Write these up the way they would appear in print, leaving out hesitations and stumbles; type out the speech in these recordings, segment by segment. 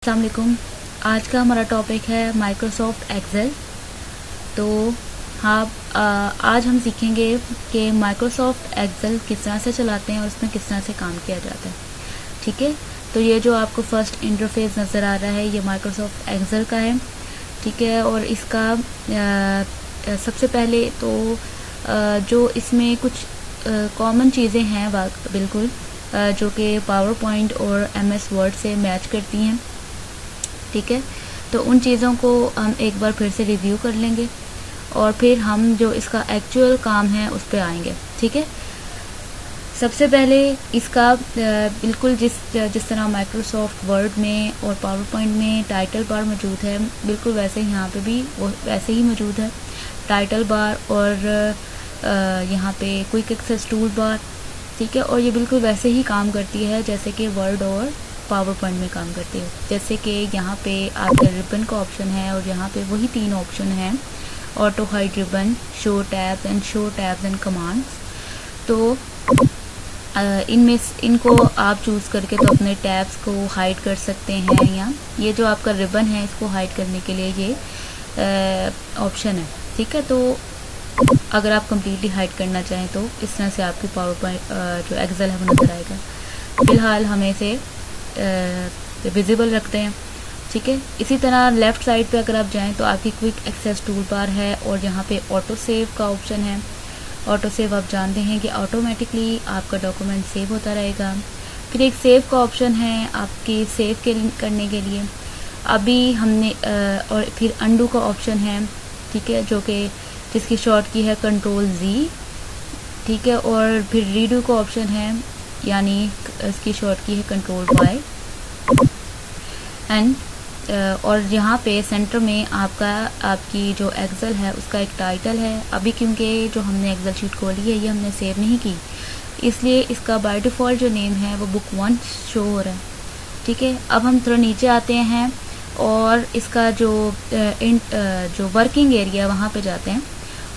अस्सलाम वालेकुम। आज का हमारा टॉपिक है माइक्रोसॉफ्ट एक्सेल। तो हाँ, आज हम सीखेंगे कि माइक्रोसॉफ्ट एक्सेल किस तरह से चलाते हैं और उसमें किस तरह से काम किया जाता है। ठीक है, तो ये जो आपको फर्स्ट इंटरफेस नज़र आ रहा है ये माइक्रोसॉफ्ट एक्सेल का है। ठीक है, और इसका सबसे पहले तो जो इसमें कुछ कॉमन चीज़ें हैं बिल्कुल जो कि पावर पॉइंट और MS वर्ड से मैच करती हैं। ठीक है, तो उन चीज़ों को हम एक बार फिर से रिव्यू कर लेंगे और फिर हम जो इसका एक्चुअल काम है उस पर आएंगे। ठीक है, सबसे पहले इसका बिल्कुल जिस तरह माइक्रोसॉफ्ट वर्ड में और पावर पॉइंट में टाइटल बार मौजूद है, बिल्कुल वैसे ही यहाँ पे भी वो वैसे ही मौजूद है टाइटल बार और यहाँ पे क्विक एक्सेस टूल बार। ठीक है, और ये बिल्कुल वैसे ही काम करती है जैसे कि वर्ड और पावर पॉइंट में काम करती है। जैसे कि यहाँ पे आपके रिबन का ऑप्शन है और यहाँ पे वही तीन ऑप्शन हैं, auto hide ribbon, show tabs and commands. तो इनको आप चूज़ करके तो अपने टैब्स को हाइड कर सकते हैं, या ये जो आपका रिबन है इसको हाइड करने के लिए ये ऑप्शन है। ठीक है, तो अगर आप कम्प्लीटली हाइड करना चाहें तो इस तरह से आपकी पावर पॉइंट जो एक्सेल है वो नज़र आएगा। फ़िलहाल हमें इसे विजिबल रखते हैं। ठीक है, इसी तरह लेफ़्ट साइड पे अगर आप जाएं तो आपकी क्विक एक्सेस टूल बार है और यहाँ पे ऑटो सेव का ऑप्शन है। ऑटो सेव आप जानते हैं कि ऑटोमेटिकली आपका डॉक्यूमेंट सेव होता रहेगा। फिर एक सेव का ऑप्शन है आपकी सेव करने के लिए अभी हमने और फिर अंडू का ऑप्शन है। ठीक है, जो कि जिसकी शॉर्ट की है Ctrl+Z। ठीक है, और फिर रीडू का ऑप्शन है, यानी इसकी शॉर्ट की है Ctrl+Y। एंड और यहाँ पे सेंटर में आपकी जो एक्सेल है उसका एक टाइटल है। अभी क्योंकि जो हमने एक्सेल शीट खोली है ये हमने सेव नहीं की, इसलिए इसका बाय डिफ़ॉल्ट जो नेम है वो बुक 1 शो हो रहा है। ठीक है, अब हम थोड़ा नीचे आते हैं और इसका जो वर्किंग एरिया वहाँ पे जाते हैं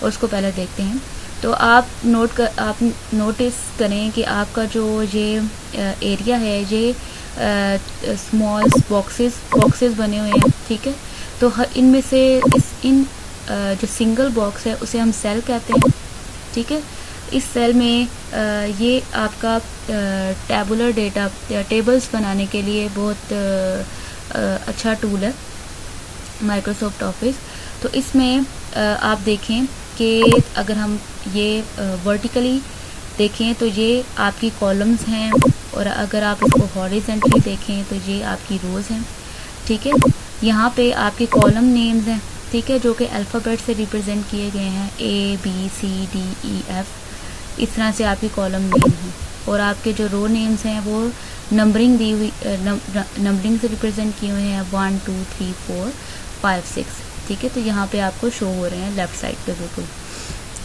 और उसको पहले देखते हैं। तो आप नोटिस करें कि आपका जो ये एरिया है ये स्मॉल बॉक्सेस बने हुए हैं। ठीक है, तो इनमें से जो सिंगल बॉक्स है उसे हम सेल कहते हैं। ठीक है, इस सेल में ये आपका टैबुलर डेटा टेबल्स बनाने के लिए बहुत अच्छा टूल है माइक्रोसॉफ्ट ऑफिस। तो इसमें आप देखें कि अगर हम ये वर्टिकली देखें तो ये आपकी कॉलम्स हैं और अगर आप इसको हॉरिजेंटली देखें तो ये आपकी रोज़ हैं। ठीक है, यहाँ पे आपके कॉलम नेम्स हैं। ठीक है, जो कि अल्फ़ाबेट से रिप्रेजेंट किए गए हैं, ABCDEF, इस तरह से आपकी कॉलम नेम हैं। और आपके जो रो नेम्स हैं वो नंबरिंग दी हुई नंबरिंग से रिप्रेजेंट किए हुए हैं 1 2 3 4 5 6। ठीक है, तो यहाँ पे आपको शो हो रहे हैं लेफ़्ट साइड पे बिल्कुल।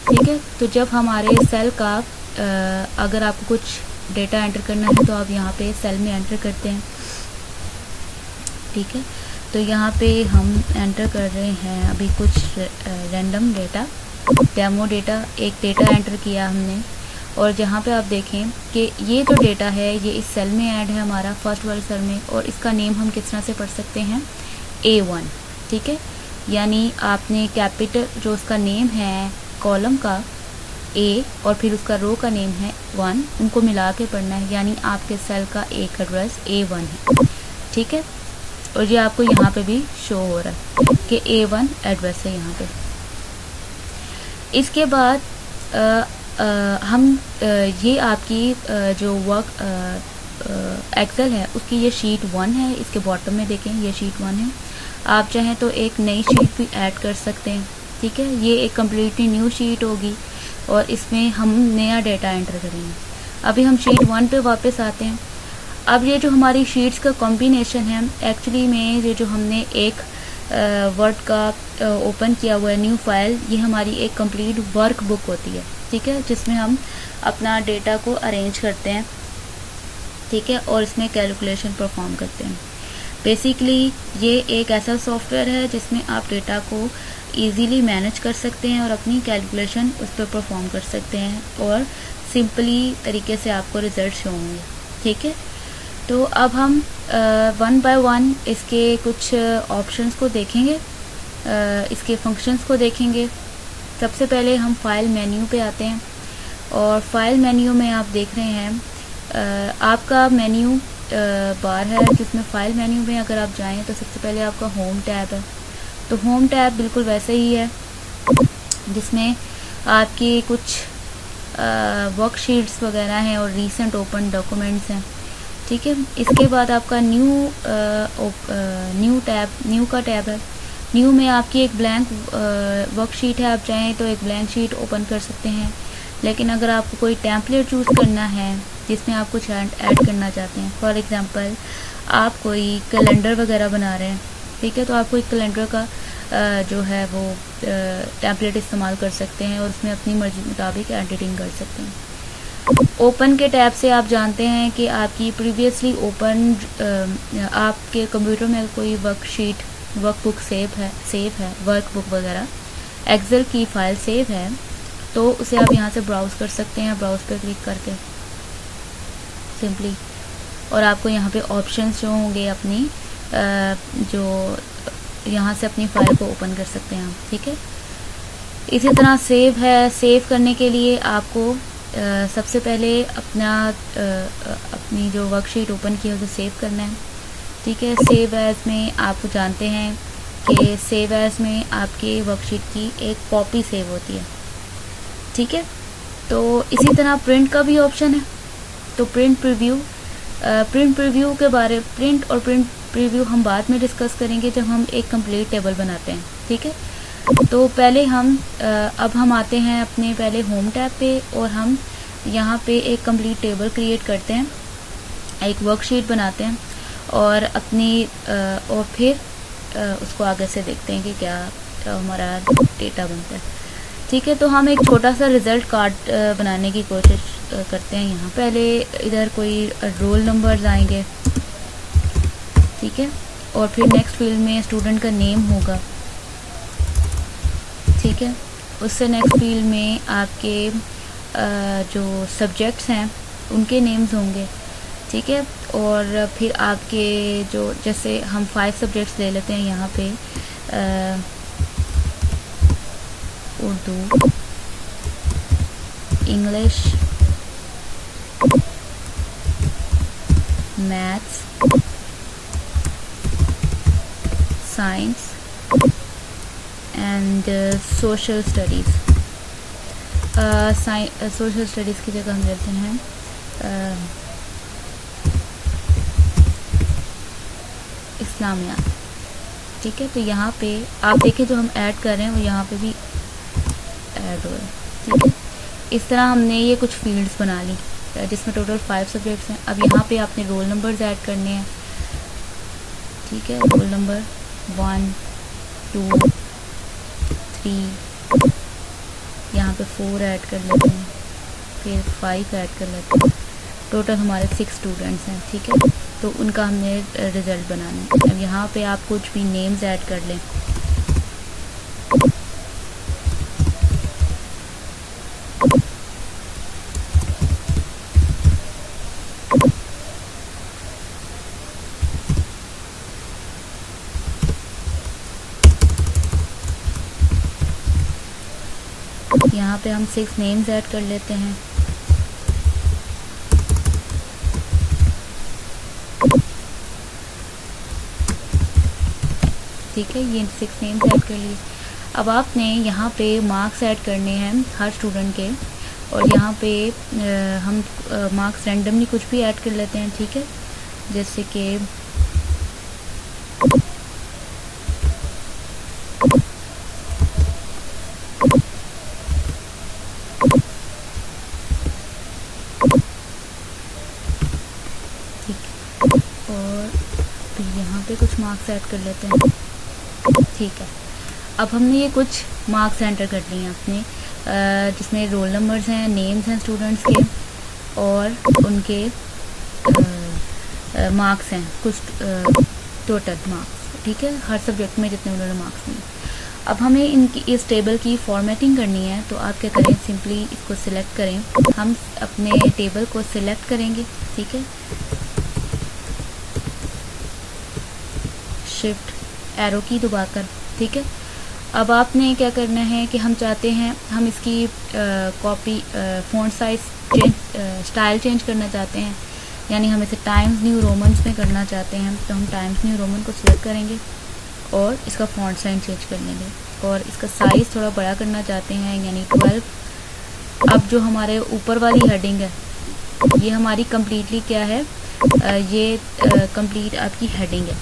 ठीक है, तो जब हमारे सेल का अगर आपको कुछ डेटा एंटर करना है तो आप यहाँ पे सेल में एंटर करते हैं। ठीक है, तो यहाँ पे हम एंटर कर रहे हैं अभी कुछ रैंडम डेटा, डेमो डेटा, एक डेटा एंटर किया हमने। और जहाँ पे आप देखें कि ये जो डेटा है ये इस सेल में ऐड है हमारा फर्स्ट वाले सेल में, और इसका नेम हम किस तरह से पढ़ सकते हैं, A1। ठीक है, यानी आपने कैपिटल जो उसका नेम है कॉलम का A और फिर उसका रो का नेम है 1, उनको मिला के पढ़ना है, यानी आपके सेल का एक एड्रेस A1 है। ठीक है, और ये आपको यहाँ पे भी शो हो रहा है कि A1 एड्रेस है यहाँ पे। इसके बाद हम ये आपकी जो वर्क एक्सेल है उसकी ये शीट 1 है। इसके बॉटम में देखें ये शीट 1 है। आप चाहें तो एक नई शीट भी ऐड कर सकते हैं। ठीक है, ये एक कम्प्लीटली न्यू शीट होगी और इसमें हम नया डेटा एंटर करेंगे। अभी हम शीट 1 पे वापस आते हैं। अब ये जो हमारी शीट्स का कॉम्बिनेशन है, एक्चुअली में ये जो हमने एक वर्ड का ओपन किया हुआ है न्यू फाइल, ये हमारी एक कंप्लीट वर्क बुक होती है। ठीक है, जिसमें हम अपना डेटा को अरेंज करते हैं। ठीक है, और इसमें कैलकुलेशन परफॉर्म करते हैं। बेसिकली ये एक ऐसा सॉफ्टवेयर है जिसमें आप डेटा को इजीली मैनेज कर सकते हैं और अपनी कैलकुलेशन उस पर परफॉर्म कर सकते हैं और सिंपली तरीके से आपको रिजल्ट शो होंगे। ठीक है, तो अब हम वन बाय वन इसके कुछ ऑप्शंस को देखेंगे, इसके फंक्शंस को देखेंगे। सबसे पहले हम फाइल मेन्यू पे आते हैं और फाइल मेन्यू में आप देख रहे हैं आपका मेन्यू बार है, जिसमें फाइल मेन्यू में अगर आप जाएं तो सबसे पहले आपका होम टैब है। तो होम टैब बिल्कुल वैसे ही है जिसमें आपकी कुछ वर्कशीट्स वगैरह हैं और रीसेंट ओपन डॉक्यूमेंट्स हैं, ठीक है। इसके बाद आपका न्यू का टैब है। न्यू में आपकी एक ब्लैंक वर्कशीट है, आप चाहें तो एक ब्लैंक शीट ओपन कर सकते हैं। लेकिन अगर आपको कोई टेम्पलेट चूज़ करना है जिसमें आप कुछ ऐड करना चाहते हैं, फॉर एग्जांपल आप कोई कैलेंडर वगैरह बना रहे हैं, ठीक है, तो आप कोई कैलेंडर का जो है वो टेम्पलेट इस्तेमाल कर सकते हैं और उसमें अपनी मर्जी मुताबिक एडिटिंग कर सकते हैं। ओपन के टैब से आप जानते हैं कि आपकी प्रीवियसली ओपन आपके कंप्यूटर में कोई वर्कशीट वर्कबुक सेव है वर्कबुक वगैरह एक्सेल की फाइल सेव है, तो उसे आप यहाँ से ब्राउज़ कर सकते हैं, ब्राउज़ पे क्लिक करके सिंपली, और आपको यहाँ पे ऑप्शंस जो होंगे अपनी जो यहाँ से अपनी फाइल को ओपन कर सकते हैं, ठीक है। इसी तरह सेव है, सेव करने के लिए आपको सबसे पहले अपनी जो वर्कशीट ओपन की है उसे सेव करना है, ठीक है। सेव एज में आप जानते हैं कि सेव एज में आपके वर्कशीट की एक कॉपी सेव होती है, ठीक है। तो इसी तरह प्रिंट का भी ऑप्शन है। तो प्रिंट प्रीव्यू हम बाद में डिस्कस करेंगे जब हम एक कंप्लीट टेबल बनाते हैं, ठीक है। तो पहले अब हम आते हैं अपने पहले होम टैब पे और हम यहाँ पे एक कंप्लीट टेबल क्रिएट करते हैं, एक वर्कशीट बनाते हैं और और फिर उसको आगे से देखते हैं कि क्या हमारा डेटा बनता है, ठीक है। तो हम एक छोटा सा रिज़ल्ट कार्ड बनाने की कोशिश करते हैं। यहाँ पहले इधर कोई रोल नंबर्स आएंगे, ठीक है, और फिर नेक्स्ट फील्ड में स्टूडेंट का नेम होगा, ठीक है। उससे नेक्स्ट फील्ड में आपके जो सब्जेक्ट्स हैं उनके नेम्स होंगे, ठीक है। और फिर आपके जो जैसे हम 5 सब्जेक्ट्स ले लेते हैं यहाँ पे, Urdu, English, maths, science and social studies. Social studies की जगह हम लेते हैं इस्लामियात, ठीक है। तो यहाँ पे आप देखें जो हम ऐड कर रहे हैं वो यहाँ पे भी ऐड हो रहा है, ठीक है। इस तरह हमने ये कुछ फील्ड्स बना ली जिसमें टोटल 5 सब्जेक्ट्स हैं। अब यहाँ पे आपने रोल नंबर्स ऐड करने हैं, ठीक है। रोल नंबर 1 2 3, यहाँ पे 4 ऐड कर लेते हैं, फिर 5 ऐड कर लेते हैं। टोटल हमारे 6 स्टूडेंट्स हैं, ठीक है। तो उनका हमने रिज़ल्ट बनाना है। अब यहाँ पे आप कुछ भी नेम्स ऐड कर लें, यहाँ पे हम 6 नेम्स ऐड कर लेते हैं, ठीक है। ये 6 नेम्स ऐड कर लिए। अब आपने यहाँ पे मार्क्स ऐड करने हैं हर स्टूडेंट के, और यहाँ पे हम मार्क्स रैंडमली कुछ भी ऐड कर लेते हैं, ठीक है। जैसे कि और फिर यहाँ पे कुछ मार्क्स ऐड कर लेते हैं, ठीक है। अब हमने ये कुछ मार्क्स एंटर कर लिए हैं अपने, जिसमें रोल नंबर्स हैं, नेम्स हैं स्टूडेंट्स के, और उनके मार्क्स हैं कुछ टोटल मार्क्स, ठीक है, हर सब्जेक्ट में जितने उन्होंने मार्क्स लिए। अब हमें इस टेबल की फॉर्मेटिंग करनी है, तो आप क्या करें, सिंपली इसको सिलेक्ट करें। हम अपने टेबल को सिलेक्ट करेंगे, ठीक है। शिफ्ट एरो की दबाकर, ठीक है। अब आपने क्या करना है कि हम चाहते हैं, हम इसकी copy font size change, style change करना चाहते हैं, यानी हम इसे टाइम्स न्यू रोमन्स में करना चाहते हैं। तो हम टाइम्स न्यू रोमन को सिलेक्ट करेंगे और इसका फ़ॉन्ट साइज चेंज कर लेंगे, और इसका साइज़ थोड़ा बड़ा करना चाहते हैं, यानी 12। अब जो हमारे ऊपर वाली हेडिंग है ये हमारी कम्प्लीटली क्या है, ये कंप्लीट आपकी हेडिंग है,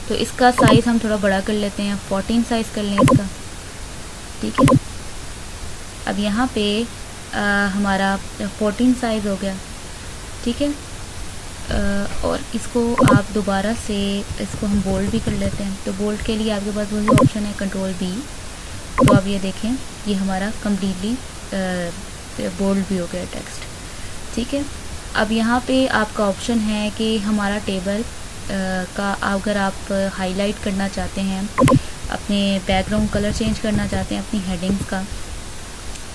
तो इसका साइज़ हम थोड़ा बड़ा कर लेते हैं, 14 साइज़ कर लें इसका, ठीक है। अब यहाँ पे हमारा 14 साइज़ हो गया, ठीक है। और इसको आप दोबारा से इसको हम बोल्ड भी कर लेते हैं। तो बोल्ड के लिए आपके पास वही ऑप्शन है कंट्रोल बी। तो अब ये देखें, ये हमारा कम्प्लीटली बोल्ड भी हो गया टेक्स्ट, ठीक है। अब यहाँ पे आपका ऑप्शन है कि हमारा टेबल का अगर आप हाईलाइट करना चाहते हैं, अपने बैकग्राउंड कलर चेंज करना चाहते हैं अपनी हेडिंग्स का,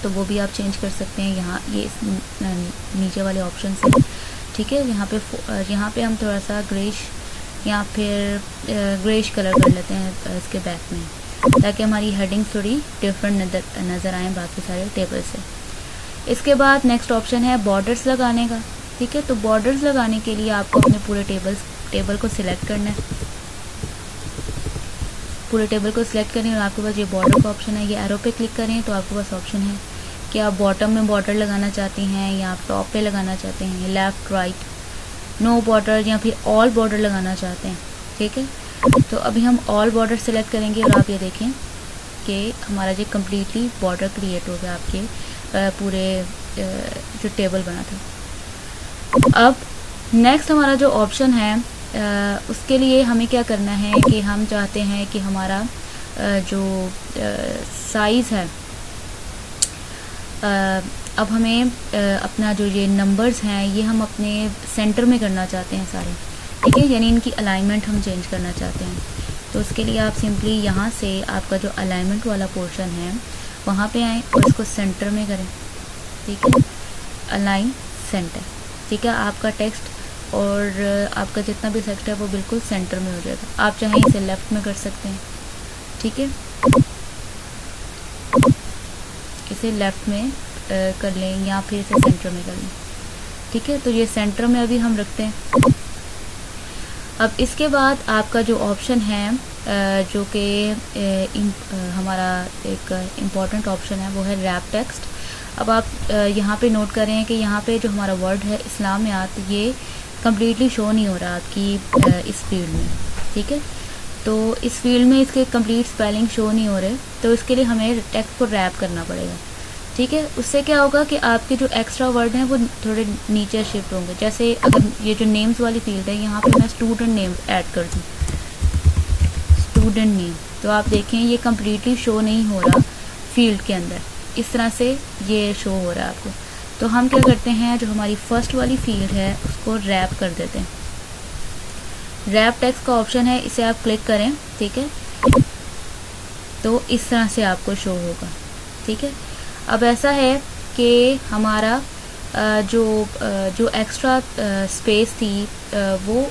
तो वो भी आप चेंज कर सकते हैं यहाँ ये इस नीचे वाले ऑप्शन से, ठीक है। यहाँ पे हम थोड़ा सा ग्रेश या फिर ग्रेश कलर कर लेते हैं इसके बैक में, ताकि हमारी हेडिंग थोड़ी डिफरेंट नज़र आए बाकी सारे टेबल से। इसके बाद नेक्स्ट ऑप्शन है बॉर्डर्स लगाने का, ठीक है। तो बॉर्डर्स लगाने के लिए आपको अपने पूरे टेबल को सिलेक्ट करना है, पूरे टेबल को सिलेक्ट करें और आपके पास ये बॉर्डर का ऑप्शन है, ये एरो पे क्लिक करें तो आपके पास ऑप्शन है कि आप बॉटम में बॉर्डर लगाना चाहती हैं या आप टॉप पे लगाना चाहते हैं, लेफ़्ट राइट, नो बॉर्डर या फिर ऑल बॉर्डर लगाना चाहते हैं, ठीक है। तो अभी हम ऑल बॉर्डर सेलेक्ट करेंगे और आप ये देखें कि हमारा जो कम्प्लीटली बॉर्डर क्रिएट हो गया आपके पूरे जो टेबल बना था। अब नेक्स्ट हमारा जो ऑप्शन है उसके लिए हमें क्या करना है कि हम चाहते हैं कि हमारा जो साइज़ है, अब हमें अपना जो ये नंबर्स हैं ये हम अपने सेंटर में करना चाहते हैं सारे, ठीक है, यानी इनकी अलाइनमेंट हम चेंज करना चाहते हैं। तो उसके लिए आप सिंपली यहाँ से आपका जो अलाइनमेंट वाला पोर्शन है वहाँ पे आएँ और इसको सेंटर में करें, ठीक है, अलाइन सेंटर, ठीक है। आपका टेक्स्ट और आपका जितना भी टेक्स्ट है वो बिल्कुल सेंटर में हो जाएगा। आप चाहें इसे लेफ़्ट में कर सकते हैं, ठीक है, इसे लेफ़्ट में कर लें या फिर इसे सेंटर में कर लें, ठीक है। तो ये सेंटर में अभी हम रखते हैं। अब इसके बाद आपका जो ऑप्शन है जो कि हमारा एक इम्पॉर्टेंट ऑप्शन है वो है रैप टेक्स्ट। अब आप यहाँ पे नोट करें कि यहाँ पे जो हमारा वर्ड है इस्लामियात, ये कम्प्लीटली शो नहीं हो रहा आपकी इस फील्ड में, ठीक है। तो इस फील्ड में इसके कंप्लीट स्पेलिंग शो नहीं हो रहे, तो इसके लिए हमें टेक्स्ट को रैप करना पड़ेगा, ठीक है। उससे क्या होगा कि आपके जो एक्स्ट्रा वर्ड हैं वो थोड़े नीचे शिफ्ट होंगे। जैसे अगर ये जो नेम्स वाली फील्ड है यहाँ पे मैं स्टूडेंट नेम ऐड कर दूँ, स्टूडेंट नेम, तो आप देखें ये कम्प्लीटली शो नहीं हो रहा फील्ड के अंदर, इस तरह से ये शो हो रहा है आपको। तो हम क्या करते हैं, जो हमारी फर्स्ट वाली फील्ड है उसको रैप कर देते हैं। रैप टेक्स्ट का ऑप्शन है, इसे आप क्लिक करें, ठीक है, तो इस तरह से आपको शो होगा, ठीक है। अब ऐसा है कि हमारा जो एक्स्ट्रा स्पेस थी वो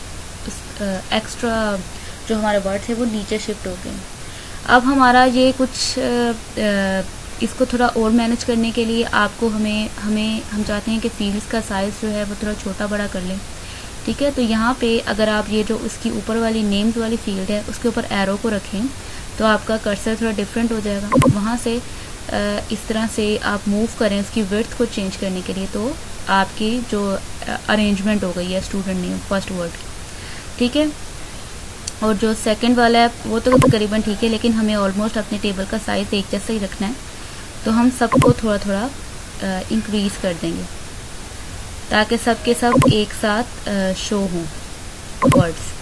एक्स्ट्रा जो हमारे वर्ड थे वो नीचे शिफ्ट हो गए। अब हमारा ये कुछ इसको थोड़ा और मैनेज करने के लिए आपको हम चाहते हैं कि फील्ड्स का साइज़ जो है वो थोड़ा छोटा बड़ा कर लें, ठीक है। तो यहाँ पे अगर आप ये जो उसकी ऊपर वाली नेम्स वाली फील्ड है उसके ऊपर एरो को रखें तो आपका कर्सर थोड़ा डिफरेंट हो जाएगा। वहाँ से इस तरह से आप मूव करें उसकी विड्थ को चेंज करने के लिए, तो आपकी जो अरेंजमेंट हो गई है स्टूडेंट नेम फर्स्ट वर्ड, ठीक है। और जो सेकंड वाला है वो तो तकरीबन ठीक है, लेकिन हमें ऑलमोस्ट अपने टेबल का साइज़ एक जैसा ही रखना है, तो हम सबको थोड़ा थोड़ा इंक्रीज़ कर देंगे ताकि सब के सब एक साथ शो हों वर्ड्स।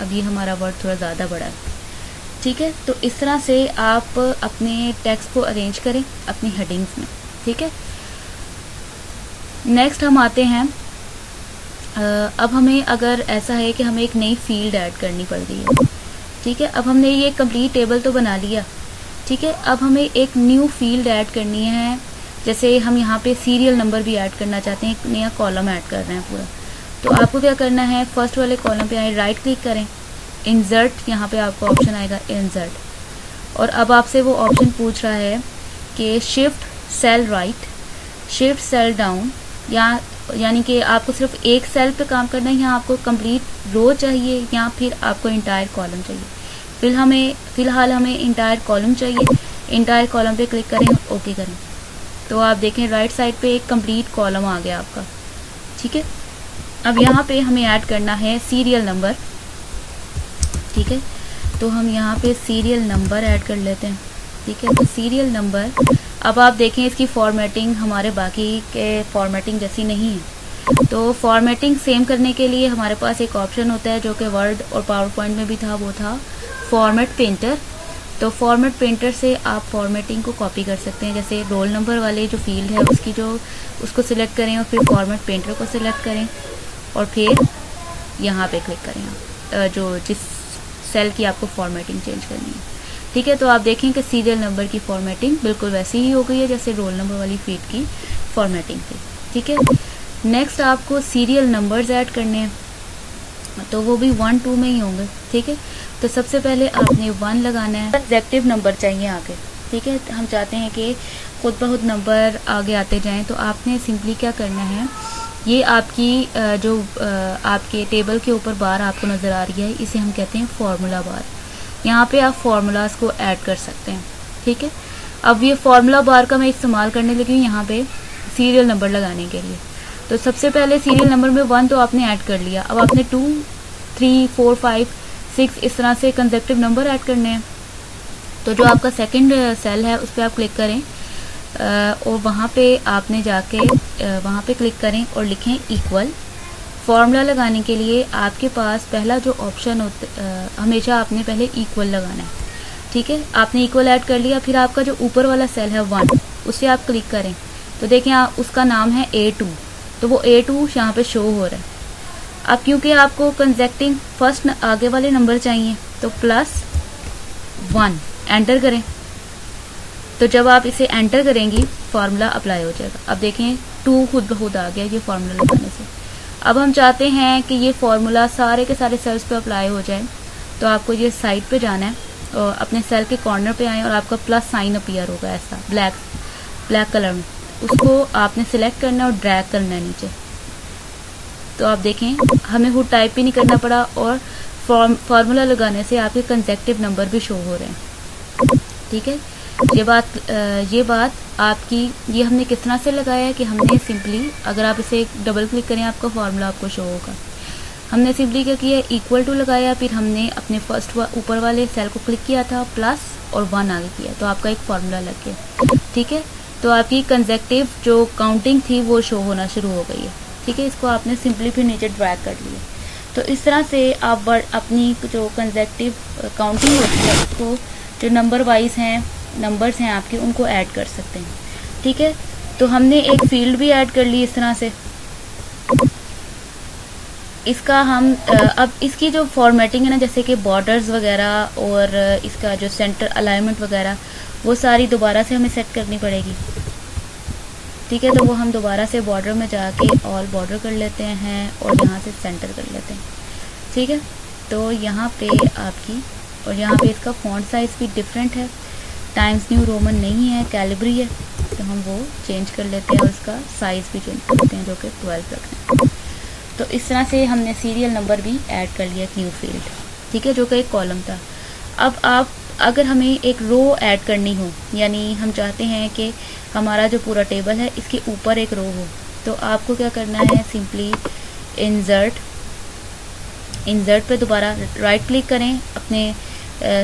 अब ये हमारा वर्ड थोड़ा ज़्यादा बड़ा है, ठीक है। तो इस तरह से आप अपने टेक्स्ट को अरेंज करें अपनी हेडिंग्स में, ठीक है। नेक्स्ट हम आते हैं, अब हमें अगर ऐसा है कि हमें एक नई फील्ड ऐड करनी पड़ रही है, ठीक है। अब हमने ये कंप्लीट टेबल तो बना लिया, ठीक है, अब हमें एक न्यू फील्ड ऐड करनी है, जैसे हम यहाँ पे सीरियल नंबर भी ऐड करना चाहते हैं, एक नया कॉलम ऐड कर रहे हैं पूरा। तो आपको क्या करना है, फर्स्ट वाले कॉलम पे आए, राइट क्लिक करें, इंसर्ट, यहाँ पे आपको ऑप्शन आएगा इंसर्ट, और अब आपसे वो ऑप्शन पूछ रहा है कि shift cell right, shift cell down, यानी कि आपको सिर्फ एक सेल पे काम करना है, या आपको कंप्लीट रो चाहिए, या फिर आपको इंटायर कॉलम चाहिए। फिलहाल हमें इंटायर कॉलम चाहिए। इंटायर कॉलम पे क्लिक करें, ओके करें, तो आप देखें राइट साइड पे एक कंप्लीट कॉलम आ गया आपका। ठीक है, अब यहाँ पे हमें ऐड करना है सीरियल नंबर। ठीक है, तो हम यहाँ पे सीरियल नंबर ऐड कर लेते हैं। ठीक है, तो सीरियल नंबर, अब आप देखें इसकी फॉर्मेटिंग हमारे बाकी के फॉर्मेटिंग जैसी नहीं है। तो फॉर्मेटिंग सेम करने के लिए हमारे पास एक ऑप्शन होता है जो कि वर्ड और पावर पॉइंट में भी था, वो था फॉर्मेट पेंटर। तो फॉर्मेट पेंटर से आप फॉर्मेटिंग को कॉपी कर सकते हैं, जैसे रोल नंबर वाले जो फील्ड है उसको सिलेक्ट करें और फिर फॉर्मेट पेंटर को सिलेक्ट करें और फिर यहाँ पे क्लिक करें आप जो जिस सेल की आपको फॉर्मेटिंग चेंज करनी है। ठीक है, तो आप देखें कि सीरियल नंबर की फॉर्मेटिंग बिल्कुल वैसी ही हो गई है जैसे रोल नंबर वाली फील्ड की फॉर्मेटिंग थी। ठीक है, नेक्स्ट आपको सीरियल नंबर्स ऐड करने हैं, तो वो भी 1 2 में ही होंगे। ठीक है, तो सबसे पहले आपने 1 लगाना है, कंसेक्यूटिव नंबर चाहिए आगे। ठीक है, हम चाहते हैं कि खुद ब खुद नंबर आगे आते जाएं, तो आपने सिंपली क्या करना है, ये आपकी जो आपके टेबल के ऊपर बार आपको नज़र आ रही है, इसे हम कहते हैं फार्मूला बार। यहाँ पे आप फार्मूलाज को ऐड कर सकते हैं। ठीक है, अब ये फार्मूला बार का मैं इस्तेमाल करने लगी हूँ यहाँ पे सीरियल नंबर लगाने के लिए। तो सबसे पहले सीरियल नंबर में 1 तो आपने ऐड कर लिया, अब आपने 2 3 4 5 6 इस तरह से कंसेक्यूटिव नंबर ऐड करने हैं। तो जो आपका सेकंड सेल है उस पर आप क्लिक करें और वहाँ पे आपने जाके वहाँ पे क्लिक करें और लिखें इक्वल। फॉर्मूला लगाने के लिए आपके पास पहला जो ऑप्शन होता हमेशा आपने पहले इक्वल लगाना है। ठीक है, आपने इक्वल ऐड कर लिया, फिर आपका जो ऊपर वाला सेल है 1 उसे आप क्लिक करें, तो देखें उसका नाम है A2, तो वो A2 यहाँ पे शो हो रहा है। अब क्योंकि आपको कंसेक्टिंग फर्स्ट आगे वाले नंबर चाहिए, तो +1 एंटर करें। तो जब आप इसे एंटर करेंगी फार्मूला अप्लाई हो जाएगा। अब देखें 2 खुद ब खुद आ गया ये फार्मूला लगाने से। अब हम चाहते हैं कि ये फार्मूला सारे के सारे सेल्स पे अप्लाई हो जाए, तो आपको ये साइड पे जाना है और अपने सेल के कॉर्नर पे आए और आपका प्लस साइन अपीयर होगा ऐसा ब्लैक कलर में, उसको आपने सिलेक्ट करना है और ड्रैग करना है नीचे। तो आप देखें हमें खुद टाइप भी नहीं करना पड़ा और फार्मूला लगाने से आपके कंसेक्यूटिव नंबर भी शो हो रहे हैं। ठीक है, ये बात आपकी ये हमने किस तरह से लगाया है कि हमने सिंपली, अगर आप इसे डबल क्लिक करें आपका फार्मूला आपको शो होगा। हमने सिंपली क्या किया, इक्वल टू लगाया, फिर हमने अपने फर्स्ट ऊपर वाले सेल को क्लिक किया था प्लस और 1 आगे किया, तो आपका एक फार्मूला लग गया। ठीक है, तो आपकी कंसेक्यूटिव जो काउंटिंग थी वो शो होना शुरू हो गई है। ठीक है, इसको आपने सिंपली फिर नीचे ड्रैग कर लिया। तो इस तरह से आप अपनी जो कंसेक्यूटिव काउंटिंग होती है उसको, जो नंबर वाइज हैं नंबर्स हैं आपके, उनको ऐड कर सकते हैं। ठीक है, तो हमने एक फील्ड भी ऐड कर ली इस तरह से। इसका हम अब इसकी जो फॉर्मेटिंग है ना, जैसे कि बॉर्डर्स वगैरह और इसका जो सेंटर अलाइनमेंट वगैरह, वो सारी दोबारा से हमें सेट करनी पड़ेगी। ठीक है, तो वो हम दोबारा से बॉर्डर में जाके ऑल बॉर्डर कर लेते हैं और यहाँ से सेंटर कर लेते हैं। ठीक है, तो यहाँ पे आपकी, और यहाँ पे इसका फॉन्ट साइज भी डिफरेंट है, टाइम्स न्यू रोमन नहीं है, कैलिब्री है, तो हम वो चेंज कर लेते हैं और इसका साइज भी चेंज कर लेते हैं जो कि 12 रखना है। तो इस तरह से हमने सीरियल नंबर भी ऐड कर लिया न्यू फील्ड। ठीक है, जो कि एक कॉलम था। अब अगर हमें एक रो ऐड करनी हो, यानी हम चाहते हैं कि हमारा जो पूरा टेबल है इसके ऊपर एक रो हो, तो आपको क्या करना है, सिंपली इंसर्ट पे दोबारा राइट क्लिक करें अपने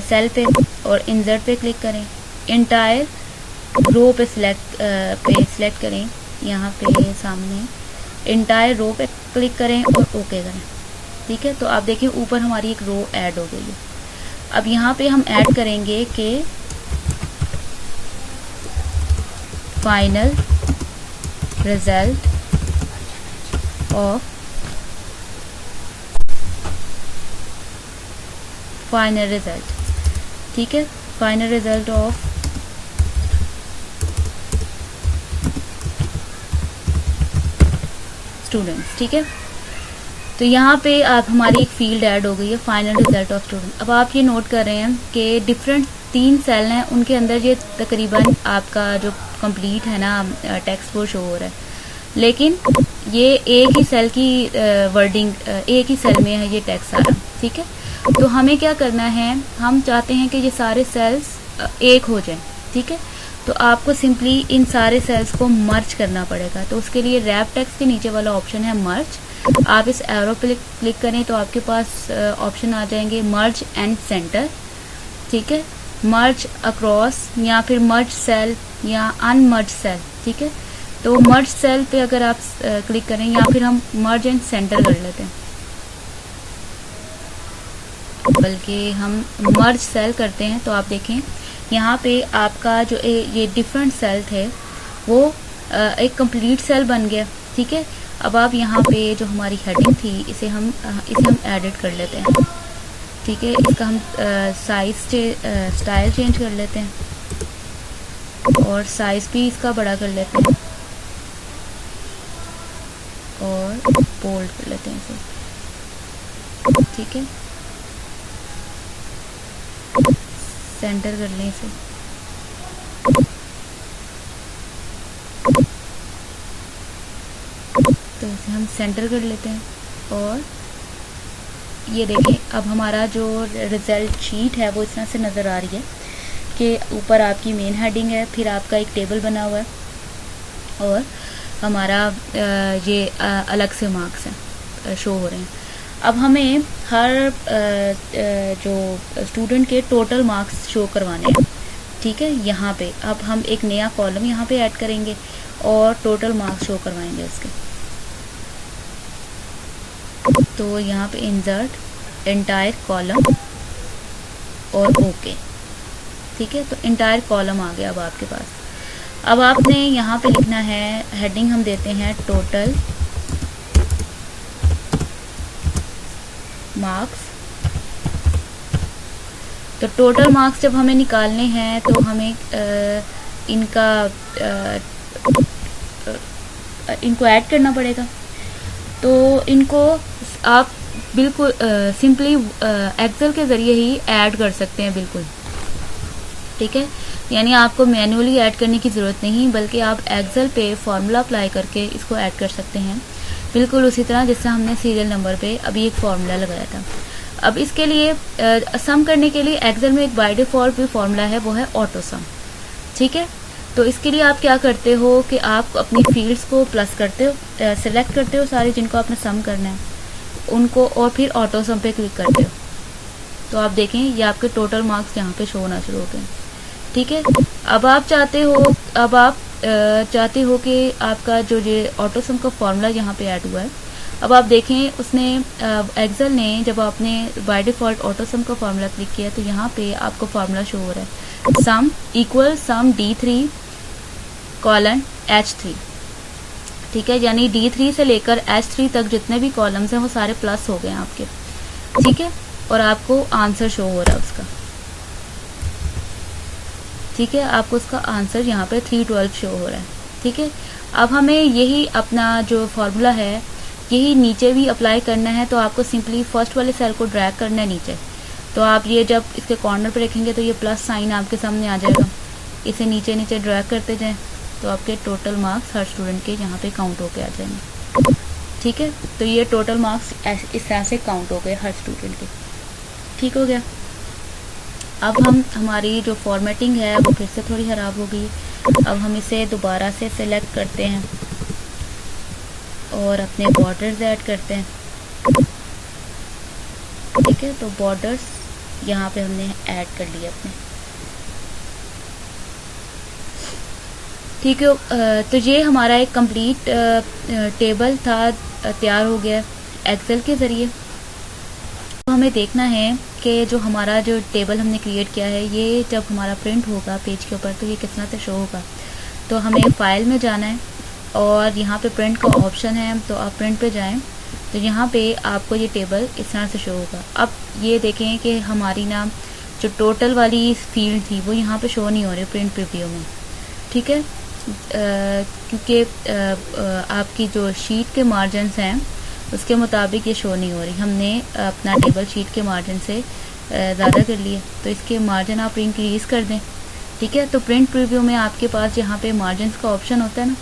सेल पे और इंसर्ट पे क्लिक करें, इंटायर रो पे सिलेक्ट करें, यहाँ पे सामने इंटायर रो पे क्लिक करें और ओके करें। ठीक है, तो आप देखिए ऊपर हमारी एक रो ऐड हो गई है। अब यहाँ पे हम ऐड करेंगे कि फाइनल रिजल्ट ऑफ ठीक है, फाइनल रिजल्ट ऑफ स्टूडेंट्स, ठीक है। तो यहाँ पे आप हमारी एक फील्ड ऐड हो गई है, फाइनल रिजल्ट ऑफ स्टूडेंट। अब आप ये नोट कर रहे हैं कि डिफरेंट 3 सेल हैं, उनके अंदर ये तकरीबन आपका जो कंप्लीट है ना टेक्स्ट वो शो हो रहा है, लेकिन ये एक ही सेल की वर्डिंग, एक ही सेल में है ये टेक्स्ट सारा, ठीक है। तो हमें क्या करना है, हम चाहते हैं कि ये सारे सेल्स एक हो जाएं, ठीक है। तो आपको सिंपली इन सारे सेल्स को मर्ज करना पड़ेगा। तो उसके लिए रैप टेक्स्ट के नीचे वाला ऑप्शन है मर्ज, आप इस एरो पे क्लिक करें तो आपके पास ऑप्शन आ जाएंगे मर्ज एंड सेंटर, ठीक है, मर्ज अक्रॉस या फिर मर्ज सेल या अनमर्ज सेल, ठीक है। तो मर्ज सेल पे अगर आप क्लिक करें या फिर हम मर्ज एंड सेंटर कर लेते हैं, बल्कि हम मर्ज सेल करते हैं। तो आप देखें यहाँ पे आपका जो ये डिफरेंट सेल थे वो एक कंप्लीट सेल बन गया, ठीक है। अब आप यहाँ पे जो हमारी हेडिंग थी इसे हम एडिट कर लेते हैं, ठीक है। इसका हम स्टाइल चेंज कर लेते हैं और साइज भी इसका बड़ा कर लेते हैं और बोल्ड कर लेते हैं इसे, ठीक है। सेंटर कर लें इसे, तो इसे हम सेंटर कर लेते हैं और ये देखें अब हमारा जो रिजल्ट शीट है वो इस तरह से नज़र आ रही है कि ऊपर आपकी मेन हेडिंग है, फिर आपका एक टेबल बना हुआ है और हमारा ये अलग से मार्क्स हैं शो हो रहे हैं। अब हमें हर जो स्टूडेंट के टोटल मार्क्स शो करवाने हैं, ठीक है। यहाँ पे अब हम एक नया कॉलम यहाँ पे ऐड करेंगे और टोटल मार्क्स शो करवाएंगे उसके। तो यहाँ पे इंसर्ट एंटायर कॉलम और ओके, ठीक है। तो एंटायर कॉलम आ गया अब आपके पास। अब आपने यहाँ पे लिखना है, हेडिंग हम देते हैं टोटल मार्क्स। तो टोटल मार्क्स जब हमें निकालने हैं तो हमें इनको ऐड करना पड़ेगा। तो इनको आप बिल्कुल सिंपली एक्सेल के ज़रिए ही ऐड कर सकते हैं, बिल्कुल, ठीक है। यानी आपको मैन्युअली ऐड करने की ज़रूरत नहीं, बल्कि आप एक्सेल पे फॉर्मूला अप्लाई करके इसको ऐड कर सकते हैं, बिल्कुल उसी तरह जैसे हमने सीरियल नंबर पे अभी एक फॉर्मूला लगाया था। अब इसके लिए सम करने के लिए एक्सेल में एक बाय डिफ़ॉल्ट भी फॉर्मूला है, वो है ऑटो सम, ठीक है। तो इसके लिए आप क्या करते हो कि आप अपनी फील्ड्स को प्लस करते हो, सिलेक्ट करते हो सारी जिनको आपने सम करना है उनको, और फिर ऑटो सम पे क्लिक करते हो। तो आप देखें ये आपके टोटल मार्क्स यहाँ पे शो होना शुरू हो गए, ठीक है। अब आप चाहते हो कि आपका जो ये ऑटो सम का फॉर्मूला यहाँ पे ऐड हुआ है, अब आप देखें उसने एक्सेल ने जब आपने बाय डिफ़ॉल्ट ऑटो सम का फॉर्मूला क्लिक किया तो यहाँ पे आपको फॉर्मूला शो हो रहा है सम इक्वल सम D3 कॉलन H3, ठीक है। यानी D3 से लेकर H3 तक जितने भी कॉलम्स हैं वो सारे प्लस हो गए हैं आपके, ठीक है। और आपको आंसर शो हो रहा है उसका, ठीक है। आपको उसका आंसर यहाँ पे 312 शो हो रहा है, ठीक है। अब हमें यही अपना जो फॉर्मूला है यही नीचे भी अप्लाई करना है। तो आपको सिंपली फर्स्ट वाले सेल को ड्रैग करना है नीचे। तो आप ये जब इसके कॉर्नर पे रखेंगे तो ये प्लस साइन आपके सामने आ जाएगा, इसे नीचे नीचे ड्रैग करते जाएं तो आपके टोटल मार्क्स हर स्टूडेंट के यहाँ पे काउंट होके आ जाएंगे, ठीक है। तो ये टोटल मार्क्स इस तरह से काउंट हो गए हर स्टूडेंट के, ठीक हो गया। अब हमारी जो फॉर्मेटिंग है वो फिर से थोड़ी ख़राब हो गई। अब हम इसे दोबारा से सिलेक्ट करते हैं और अपने बॉर्डर्स ऐड करते हैं, ठीक है। तो बॉर्डर्स यहाँ पे हमने ऐड कर लिए अपने, ठीक है। तो ये हमारा एक कंप्लीट टेबल था, तैयार हो गया एक्सेल के ज़रिए। तो हमें देखना है कि जो हमारा जो टेबल हमने क्रिएट किया है ये जब हमारा प्रिंट होगा पेज के ऊपर तो ये किस तरह से शो होगा। तो हमें फाइल में जाना है और यहाँ पे प्रिंट का ऑप्शन है, तो आप प्रिंट पे जाएं तो यहाँ पे आपको ये टेबल इस तरह से शो होगा। अब ये देखें कि हमारी ना जो टोटल वाली फील्ड थी वो यहाँ पे शो नहीं हो रही प्रिंट प्रीव्यू में, ठीक है। क्योंकि आपकी जो शीट के मार्जिनस हैं उसके मुताबिक ये शो नहीं हो रही। हमने अपना टेबल शीट के मार्जिन से ज़्यादा कर लिए, तो इसके मार्जिन आप इंक्रीज़ कर दें। ठीक है, तो प्रिंट प्रीव्यू में आपके पास यहाँ पे मार्जिनस का ऑप्शन होता है ना,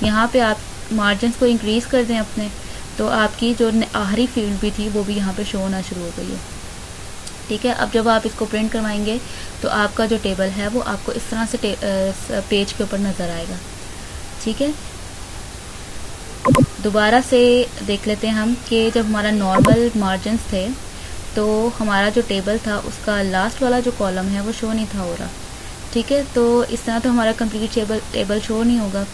यहाँ पे आप मार्जिनस को इंक्रीज़ कर दें अपने, तो आपकी जो आखिरी फील्ड भी थी वो भी यहाँ पे शो होना शुरू हो गई है। ठीक है, अब जब आप इसको प्रिंट करवाएंगे तो आपका जो टेबल है वो आपको इस तरह से पेज के ऊपर नज़र आएगा। ठीक है, दोबारा से देख लेते हैं हम कि जब हमारा नॉर्मल मार्जिनस थे तो हमारा जो टेबल था उसका लास्ट वाला जो कॉलम है वो शो नहीं था हो रहा। ठीक है, तो इस तरह तो हमारा कंप्लीट टेबल शो नहीं होगा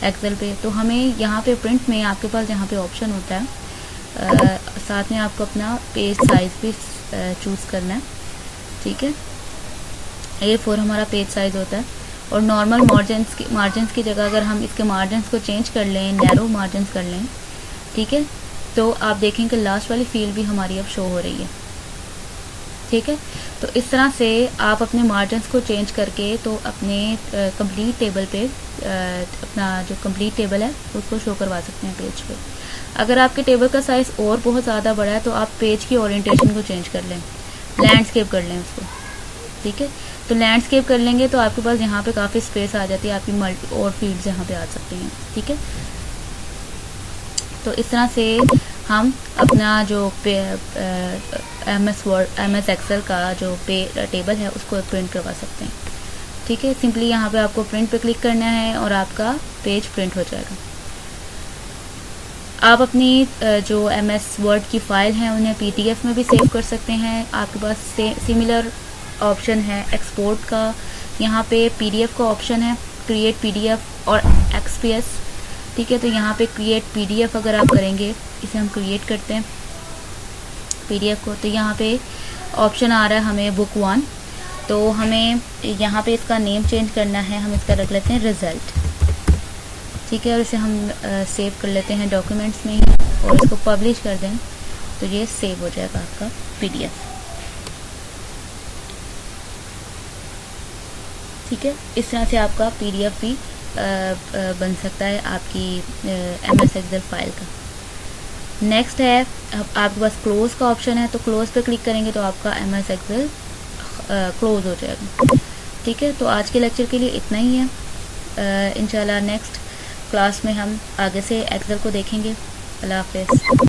एक्सेल पे। तो हमें यहाँ पे प्रिंट में आपके पास यहाँ पे ऑप्शन होता है, साथ में आपको अपना पेज साइज़ भी चूज़ करना है। ठीक है, A4 हमारा पेज साइज़ होता है, और नॉर्मल मार्जिनस की जगह अगर हम इसके मार्जिनस को चेंज कर लें, नैरो मार्जिनस कर लें, ठीक है, तो आप देखें कि लास्ट वाली फील्ड भी हमारी अब शो हो रही है। ठीक है, तो इस तरह से आप अपने मार्जिनस को चेंज करके तो अपने कंप्लीट टेबल पे अपना जो कंप्लीट टेबल है उसको शो करवा सकते हैं पेज पे। अगर आपके टेबल का साइज़ और बहुत ज़्यादा बड़ा है तो आप पेज की ओरिएंटेशन को चेंज कर लें, लैंडस्केप कर लें उसको। ठीक है, तो लैंडस्केप कर लेंगे तो आपके पास यहाँ पे काफ़ी स्पेस आ जाती है, आपकी मल्टी और फील्ड्स यहाँ पे आ सकती हैं। ठीक है, तो इस तरह से हम अपना जो MS एक्सेल का जो टेबल है उसको प्रिंट करवा सकते हैं। ठीक है, सिंपली यहाँ पे आपको प्रिंट पे क्लिक करना है और आपका पेज प्रिंट हो जाएगा। आप अपनी जो MS वर्ड की फ़ाइल हैं उन्हें PDF में भी सेव कर सकते हैं। आपके पास सिमिलर ऑप्शन है एक्सपोर्ट का, यहाँ पे PDF का ऑप्शन है, क्रिएट PDF और XPS। ठीक है, तो यहाँ पे क्रिएट PDF अगर आप करेंगे, इसे हम क्रिएट करते हैं PDF को, तो यहाँ पे ऑप्शन आ रहा है हमें बुक 1, तो हमें यहाँ पे इसका नेम चेंज करना है, हम इसका रख लेते हैं रिज़ल्ट। ठीक है, और इसे हम सेव कर लेते हैं डॉक्यूमेंट्स में ही और इसको पब्लिश कर दें तो ये सेव हो जाएगा आपका PDF। ठीक है, इस तरह से आपका PDF भी बन सकता है आपकी MS एक्सेल फाइल का। नेक्स्ट है आपके पास क्लोज का ऑप्शन है, तो क्लोज पे क्लिक करेंगे तो आपका MS एक्सेल क्लोज हो जाएगा। ठीक है, तो आज के लेक्चर के लिए इतना ही है। इंशाल्लाह नेक्स्ट क्लास में हम आगे से एक्सेल को देखेंगे। अल्लाह हाफ़िज़।